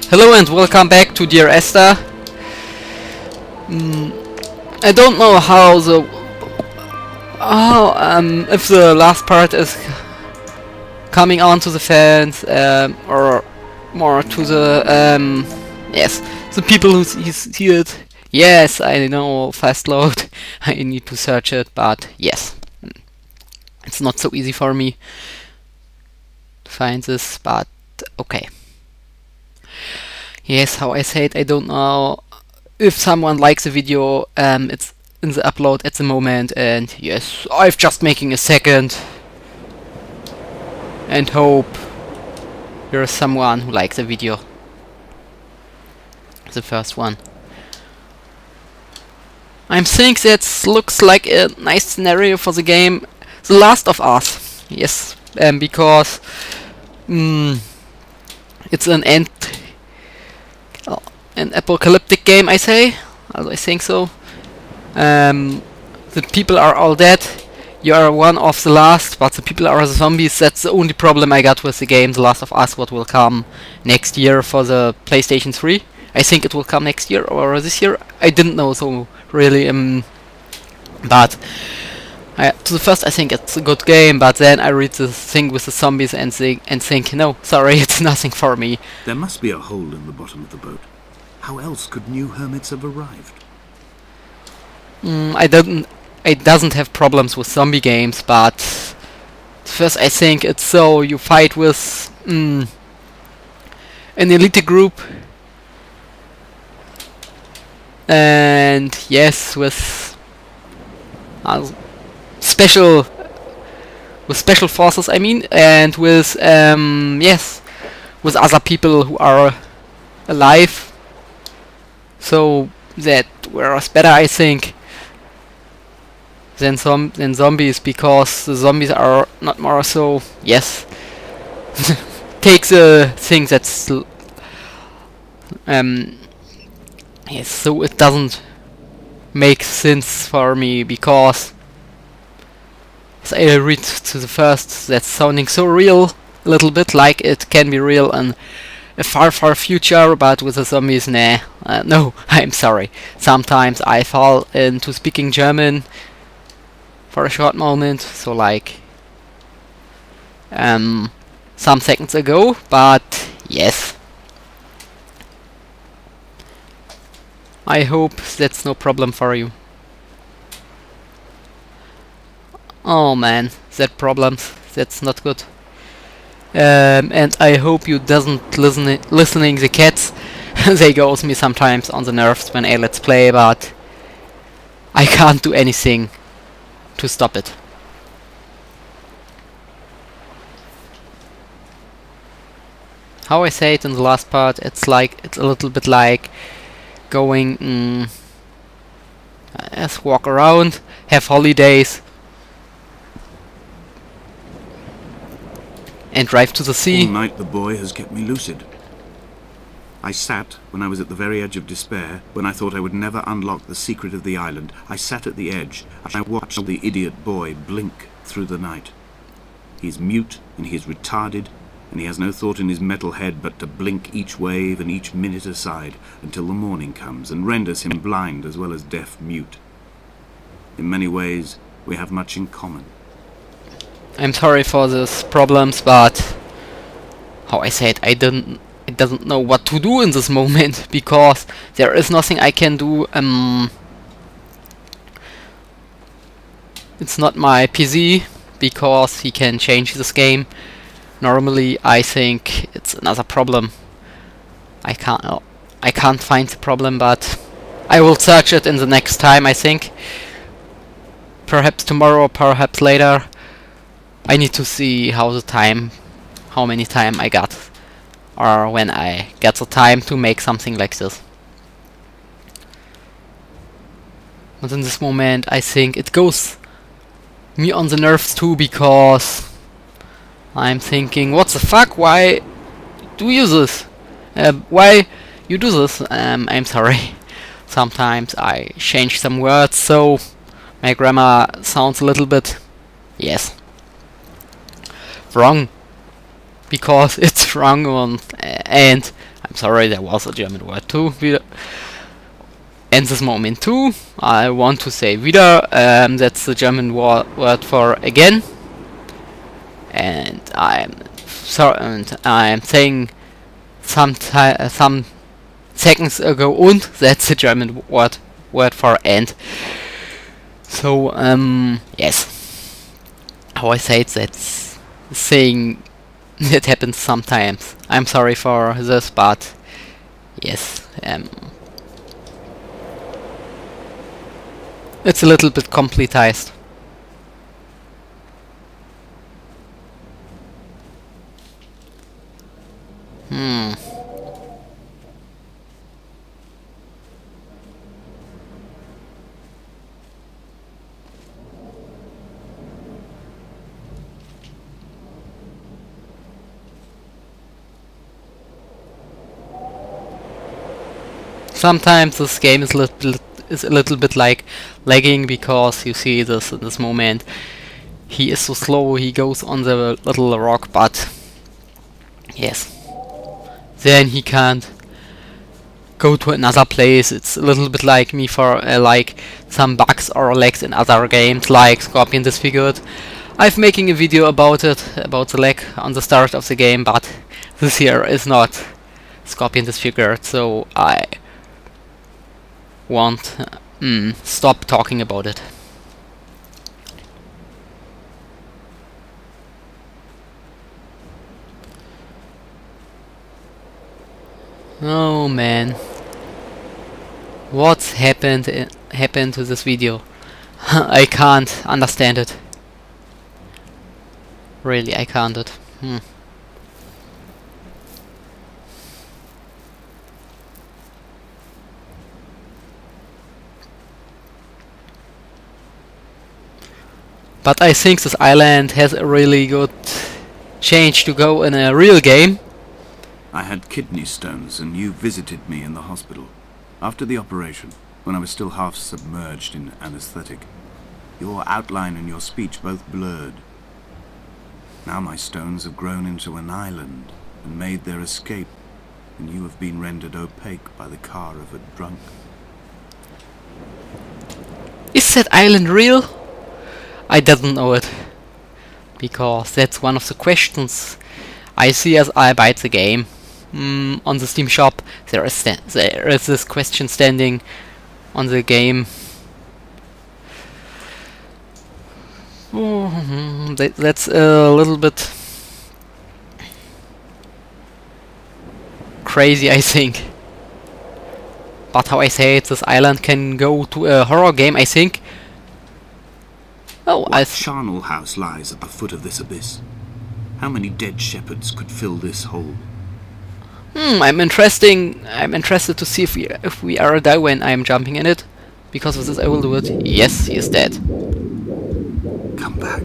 Hello and welcome back to Dear Esther. I don't know how if the last part is coming on to the fans or more to the yes, the people who see it. Yes, I know, fast load. I need to search it, but yes, it's not so easy for me to find this, but okay. Yes, how I said, I don't know if someone likes the video. It's in the upload at the moment, and yes, I'm just making a second and hope there's someone who likes the video. The first one. I think that looks like a nice scenario for the game The Last of Us. Yes, because it's an apocalyptic game, I say. I think so. The people are all dead. You are one of the last, but the people are the zombies. That's the only problem I got with the game The Last of Us, what will come next year for the PlayStation 3. I think it will come next year or this year. I didn't know, so really, but to the first I think it's a good game, but then I read the thing with the zombies and think, no, sorry, it's nothing for me. There must be a hole in the bottom of the boat. How else could new hermits have arrived? I doesn't have problems with zombie games, but first I think it's so you fight with an elite group, and yes, with special forces, I mean, and with yes, with other people who are alive. So that was better, I think, than zombies, because the zombies are not more so. Yes, take the thing that's yes, so it doesn't make sense for me, because as I read to the first, that's sounding so real, a little bit like it can be real in a far future, but with the zombies, nah, no, I'm sorry. Sometimes I fall into speaking German for a short moment, so like some seconds ago, but yes, I hope that's no problem for you. Oh man, that problems, that's not good. And I hope you doesn't listening the cats. They goes me sometimes on the nerves when I let's play, but I can't do anything to stop it. How I say it in the last part, it's a little bit like going walk around, have holidays, and drive to the sea. All night the boy has kept me lucid. I sat, when I was at the very edge of despair, when I thought I would never unlock the secret of the island, I sat at the edge, and I watched the idiot boy blink through the night. He is mute, and he is retarded, and he has no thought in his metal head but to blink each wave and each minute aside, until the morning comes and renders him blind as well as deaf-mute. In many ways, we have much in common. I'm sorry for these problems, but how I said, I doesn't know what to do in this moment, because there is nothing I can do. It's not my PC, because he can change this game. Normally, I think it's another problem. I can't find the problem, but I will search it in the next time, I think. Perhaps tomorrow, perhaps later. I need to see how many time I got, or when I get the time to make something like this. But in this moment, I think it goes me on the nerves too, because I'm thinking, what the fuck? Why do you this? Why you do this? I'm sorry. Sometimes I change some words, so my grammar sounds a little bit, yes, wrong, because it's wrong, and I'm sorry, there was a German word too. And this moment too, I want to say wieder. That's the German word for again. And I'm sorry, and I'm saying some seconds ago, und that's the German word for and. So yes, how I say it, that's saying it happens sometimes. I'm sorry for this, but yes, it's a little bit completized. Sometimes this game is a little bit like lagging, because you see this in this moment. He is so slow, he goes on the little rock, but yes, then he can't go to another place. It's a little bit like me for like some bugs or lags in other games, like Scorpion Disfigured. I'm making a video about it, about the lag on the start of the game, but this here is not Scorpion Disfigured, so I won't stop talking about it. Oh man, what's happened to this video? I can't understand it. Really, I can't it. But I think this island has a really good chance to go in a real game. I had kidney stones and you visited me in the hospital. After the operation, when I was still half submerged in anesthetic, your outline and your speech both blurred. Now my stones have grown into an island and made their escape, and you have been rendered opaque by the car of a drunk. Is that island real? I didn't know it, because that's one of the questions I see as I buy the game. On the Steam shop there is this question standing on the game. That's a little bit crazy, I think. But how I say it, this island can go to a horror game, I think. Oh, what charnel house lies at the foot of this abyss? How many dead shepherds could fill this hole? I'm interested to see if we are die when I'm jumping in it. Because of this I will do it. Yes, he is dead. Come back.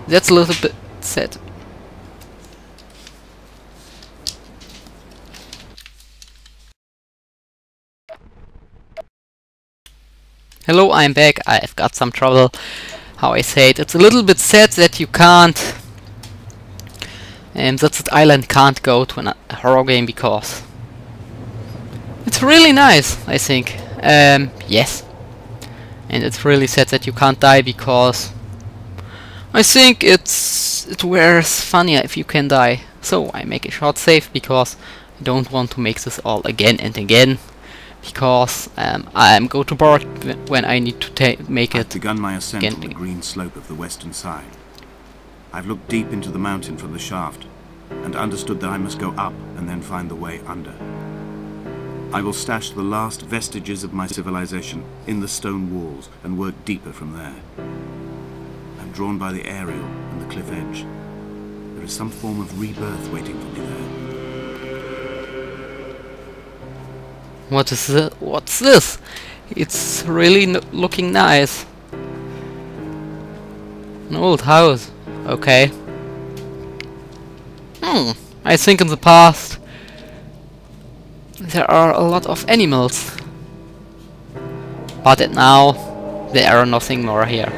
That's a little bit sad. Hello, I'm back. I've got some trouble. How I say it, it's a little bit sad that you can't, that island can't go to a horror game, because it's really nice, I think. Yes. And it's really sad that you can't die, because I think it wears funnier if you can die. So I make a short save, because I don't want to make this all again and again. Because I'm go to board when I need to make it. I've begun my ascent on the green slope of the western side. I've looked deep into the mountain from the shaft, and understood that I must go up and then find the way under. I will stash the last vestiges of my civilization in the stone walls and work deeper from there. I'm drawn by the aerial and the cliff edge. There is some form of rebirth waiting for me there. What is this? What's this? It's really looking nice. An old house. Okay. I think in the past there are a lot of animals, but now there are nothing more here.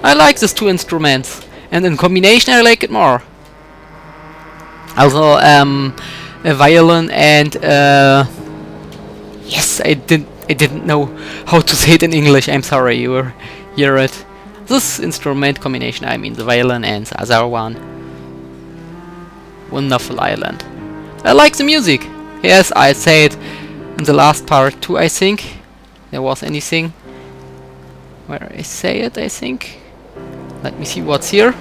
I like these two instruments, and in combination I like it more. Also a violin and yes, I didn't know how to say it in English. I'm sorry, you will hear it. This instrument combination, I mean the violin and the other one. Wonderful island. I like the music. Yes, I said in the last part too, I think. There was anything where I say it, I think. Let me see what's here.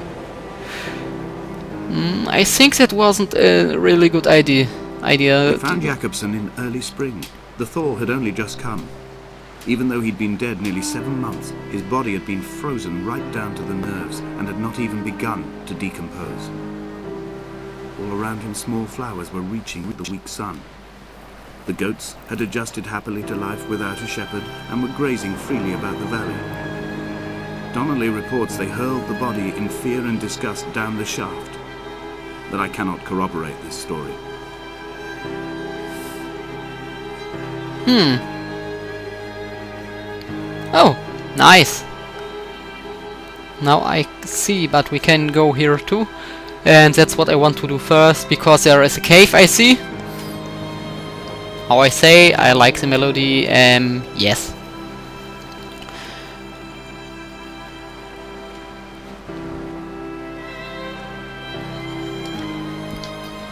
I think that wasn't a really good idea. We found Jakobsen in early spring. The thaw had only just come. Even though he'd been dead nearly 7 months, his body had been frozen right down to the nerves and had not even begun to decompose. All around him small flowers were reaching with the weak sun. The goats had adjusted happily to life without a shepherd and were grazing freely about the valley. Donnelly reports they hurled the body in fear and disgust down the shaft, but I cannot corroborate this story. Oh, nice. Now I see, but we can go here too. And that's what I want to do first, because there is a cave I see. How I say, I like the melody, yes.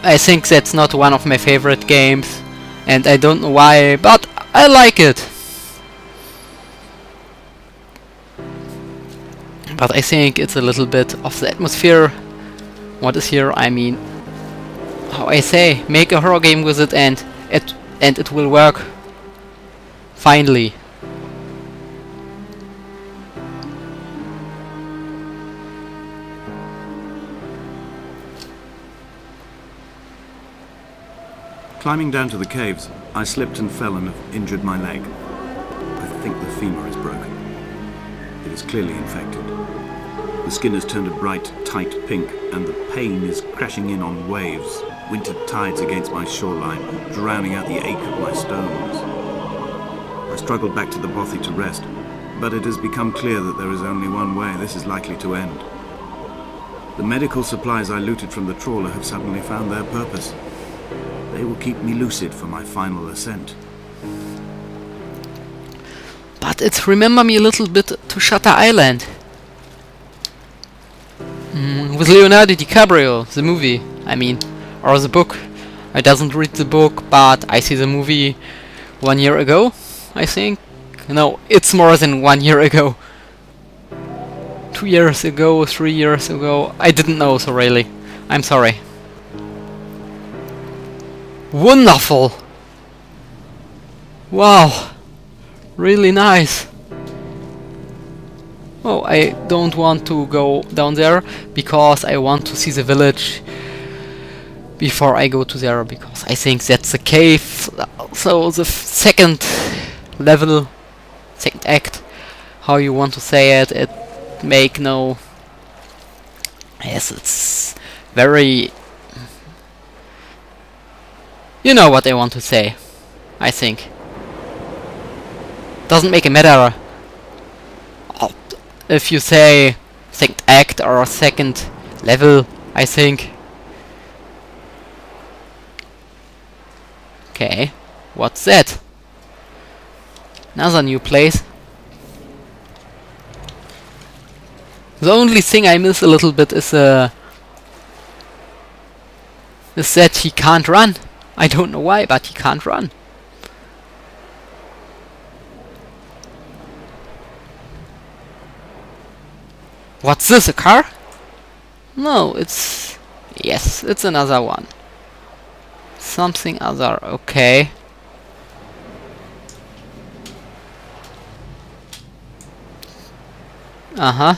I think that's not one of my favorite games, and I don't know why, but I like it. But I think it's a little bit of the atmosphere. What is here? I mean, how I say, make a horror game with it, and it will work. Finally. Climbing down to the caves, I slipped and fell and have injured my leg. I think the femur is broken. It is clearly infected. The skin has turned a bright, tight pink, and the pain is crashing in on waves, winter tides against my shoreline, drowning out the ache of my stones. I struggled back to the bothy to rest, but it has become clear that there is only one way this is likely to end. The medical supplies I looted from the trawler have suddenly found their purpose. They will keep me lucid for my final ascent. But it remember me a little bit to Shutter Island. With Leonardo DiCaprio, the movie, I mean, or the book. I doesn't read the book, but I see the movie 1 year ago, I think. No, it's more than 1 year ago. 2 years ago, 3 years ago. I didn't know, so really. I'm sorry. Wonderful! Wow! Really nice! Oh, I don't want to go down there because I want to see the village before I go to there, because I think that's the cave. So the second level, second act, how you want to say it, it make no... Yes, it's very... You know what I want to say, I think. Doesn't make a matter if you say second act or second level, I think. Okay, what's that? Another new place. The only thing I miss a little bit is that he can't run. I don't know why, but he can't run. What's this, a car? No, it's... Yes, it's another one. Something other, okay. Uh-huh.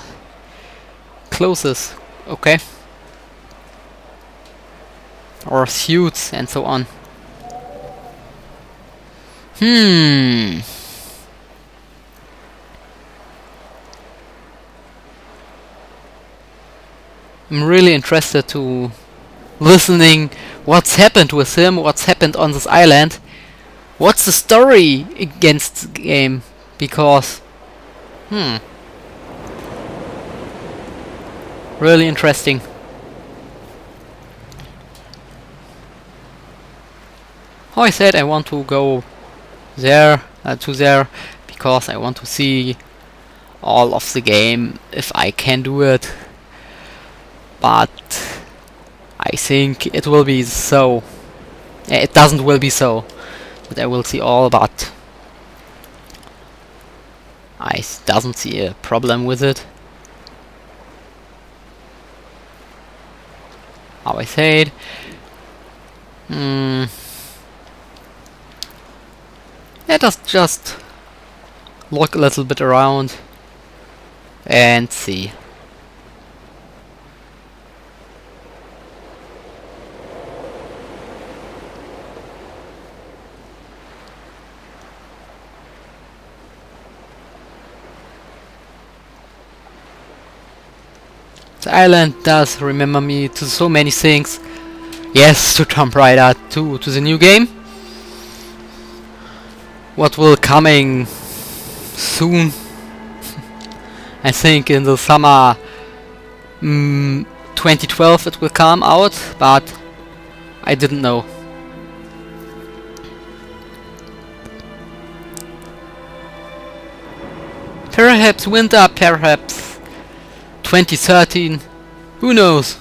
Clothes, okay. Or suits and so on. I'm really interested to listening what's happened with him, what's happened on this island, what's the story against the game, because really interesting. how I said, I want to go there, to there, because I want to see all of the game if I can do it. But I think it will be so. It doesn't will be so that I will see all, but I doesn't see a problem with it. How I said, let us just look a little bit around and see. The island does remember me to so many things. Yes, to Tomb Raider 2, to the new game. What will coming soon? I think in the summer 2012 it will come out, but I didn't know. Perhaps winter, perhaps 2013, who knows?